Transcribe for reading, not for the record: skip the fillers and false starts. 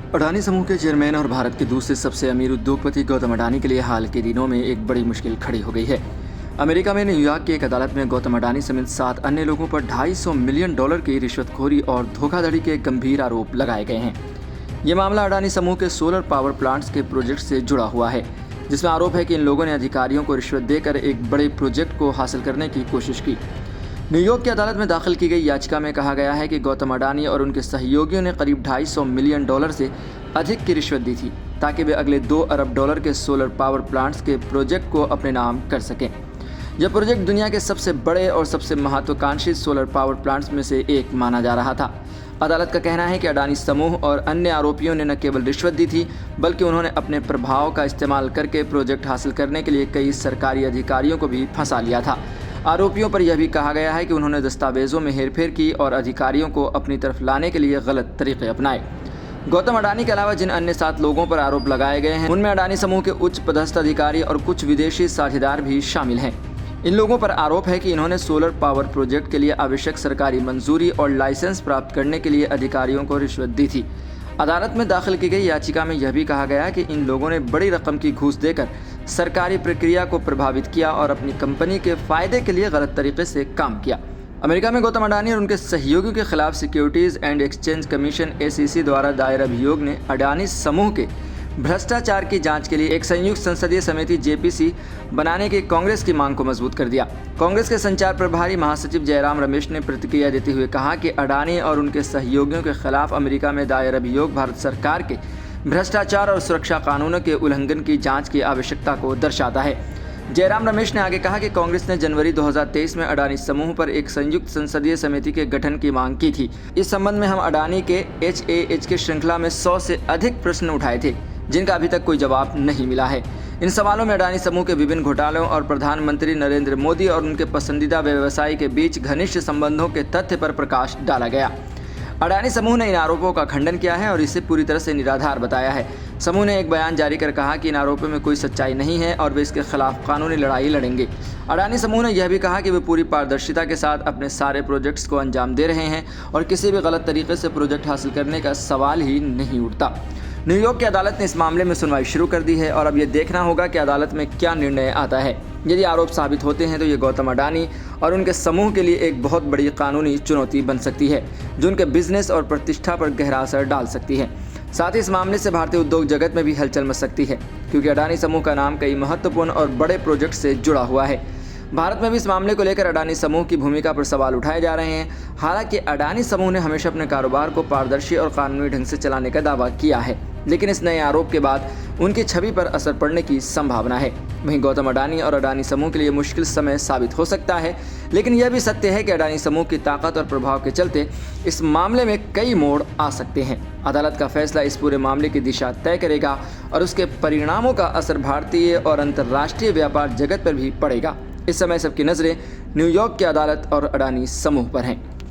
अडानी समूह के चेयरमैन और भारत के दूसरे सबसे अमीर उद्योगपति गौतम अडानी के लिए हाल के दिनों में एक बड़ी मुश्किल खड़ी हो गई है। अमेरिका में न्यूयॉर्क की एक अदालत में गौतम अडानी समेत 7 अन्य लोगों पर $250 मिलियन की रिश्वतखोरी और धोखाधड़ी के गंभीर आरोप लगाए गए हैं। ये मामला अडानी समूह के सोलर पावर प्लांट्स के प्रोजेक्ट से जुड़ा हुआ है, जिसमें आरोप है कि इन लोगों ने अधिकारियों को रिश्वत देकर एक बड़े प्रोजेक्ट को हासिल करने की कोशिश की। न्यूयॉर्क की अदालत में दाखिल की गई याचिका में कहा गया है कि गौतम अडानी और उनके सहयोगियों ने करीब $250 मिलियन से अधिक की रिश्वत दी थी ताकि वे अगले $2 अरब के सोलर पावर प्लांट्स के प्रोजेक्ट को अपने नाम कर सकें। यह प्रोजेक्ट दुनिया के सबसे बड़े और सबसे महत्वाकांक्षी सोलर पावर प्लांट्स में से एक माना जा रहा था। अदालत का कहना है कि अडानी समूह और अन्य आरोपियों ने न केवल रिश्वत दी थी, बल्कि उन्होंने अपने प्रभाव का इस्तेमाल करके प्रोजेक्ट हासिल करने के लिए कई सरकारी अधिकारियों को भी फंसा लिया था। आरोपियों पर यह भी कहा गया है कि उन्होंने दस्तावेजों में हेरफेर की और अधिकारियों को अपनी तरफ लाने के लिए गलत तरीके अपनाए। गौतम अडानी के अलावा जिन अन्य 7 लोगों पर आरोप लगाए गए हैं, उनमें अडानी समूह के उच्च पदस्थ अधिकारी और कुछ विदेशी साझेदार भी शामिल हैं। इन लोगों पर आरोप है कि इन्होंने सोलर पावर प्रोजेक्ट के लिए आवश्यक सरकारी मंजूरी और लाइसेंस प्राप्त करने के लिए अधिकारियों को रिश्वत दी थी। अदालत में दाखिल की गई याचिका में यह भी कहा गया कि इन लोगों ने बड़ी रकम की घूस देकर सरकारी प्रक्रिया को प्रभावित किया और अपनी कंपनी के फायदे के लिए गलत तरीके से काम किया। अमेरिका में गौतम अडानी और उनके सहयोगियों के खिलाफ securities and exchange commission (SEC) द्वारा दायर अभियोग ने अडानी समूह के भ्रष्टाचार की जांच के लिए एक संयुक्त संसदीय समिति JPC बनाने की कांग्रेस की मांग को मजबूत कर दिया। कांग्रेस के संचार प्रभारी महासचिव जयराम रमेश ने प्रतिक्रिया देते हुए कहा कि अडानी और उनके सहयोगियों के खिलाफ अमेरिका में दायर अभियोग भारत सरकार के भ्रष्टाचार और सुरक्षा कानूनों के उल्लंघन की जांच की आवश्यकता को दर्शाता है। जयराम रमेश ने आगे कहा कि कांग्रेस ने जनवरी 2023 में अडानी समूह पर एक संयुक्त संसदीय समिति के गठन की मांग की थी। इस संबंध में हम अडानी के HAH के श्रृंखला में 100 से अधिक प्रश्न उठाए थे, जिनका अभी तक कोई जवाब नहीं मिला है। इन सवालों में अडानी समूह के विभिन्न घोटालों और प्रधानमंत्री नरेंद्र मोदी और उनके पसंदीदा व्यवसायी के बीच घनिष्ठ संबंधों के तथ्य पर प्रकाश डाला गया। अडानी समूह ने इन आरोपों का खंडन किया है और इसे पूरी तरह से निराधार बताया है। समूह ने एक बयान जारी कर कहा कि इन आरोपों में कोई सच्चाई नहीं है और वे इसके खिलाफ कानूनी लड़ाई लड़ेंगे। अडानी समूह ने यह भी कहा कि वे पूरी पारदर्शिता के साथ अपने सारे प्रोजेक्ट्स को अंजाम दे रहे हैं और किसी भी गलत तरीके से प्रोजेक्ट हासिल करने का सवाल ही नहीं उठता। न्यूयॉर्क की अदालत ने इस मामले में सुनवाई शुरू कर दी है और अब यह देखना होगा कि अदालत में क्या निर्णय आता है। यदि आरोप साबित होते हैं तो ये गौतम अडानी और उनके समूह के लिए एक बहुत बड़ी कानूनी चुनौती बन सकती है, जो उनके बिजनेस और प्रतिष्ठा पर गहरा असर डाल सकती है। साथ ही इस मामले से भारतीय उद्योग जगत में भी हलचल मच सकती है, क्योंकि अडानी समूह का नाम कई महत्वपूर्ण और बड़े प्रोजेक्ट से जुड़ा हुआ है। भारत में भी इस मामले को लेकर अडानी समूह की भूमिका पर सवाल उठाए जा रहे हैं। हालांकि अडानी समूह ने हमेशा अपने कारोबार को पारदर्शी और कानूनी ढंग से चलाने का दावा किया है, लेकिन इस नए आरोप के बाद उनकी छवि पर असर पड़ने की संभावना है। वहीं गौतम अडानी और अडानी समूह के लिए मुश्किल समय साबित हो सकता है, लेकिन यह भी सत्य है कि अडानी समूह की ताकत और प्रभाव के चलते इस मामले में कई मोड़ आ सकते हैं। अदालत का फैसला इस पूरे मामले की दिशा तय करेगा और उसके परिणामों का असर भारतीय और अंतर्राष्ट्रीय व्यापार जगत पर भी पड़ेगा। इस समय सबकी नज़रें न्यूयॉर्क की अदालत और अडानी समूह पर हैं।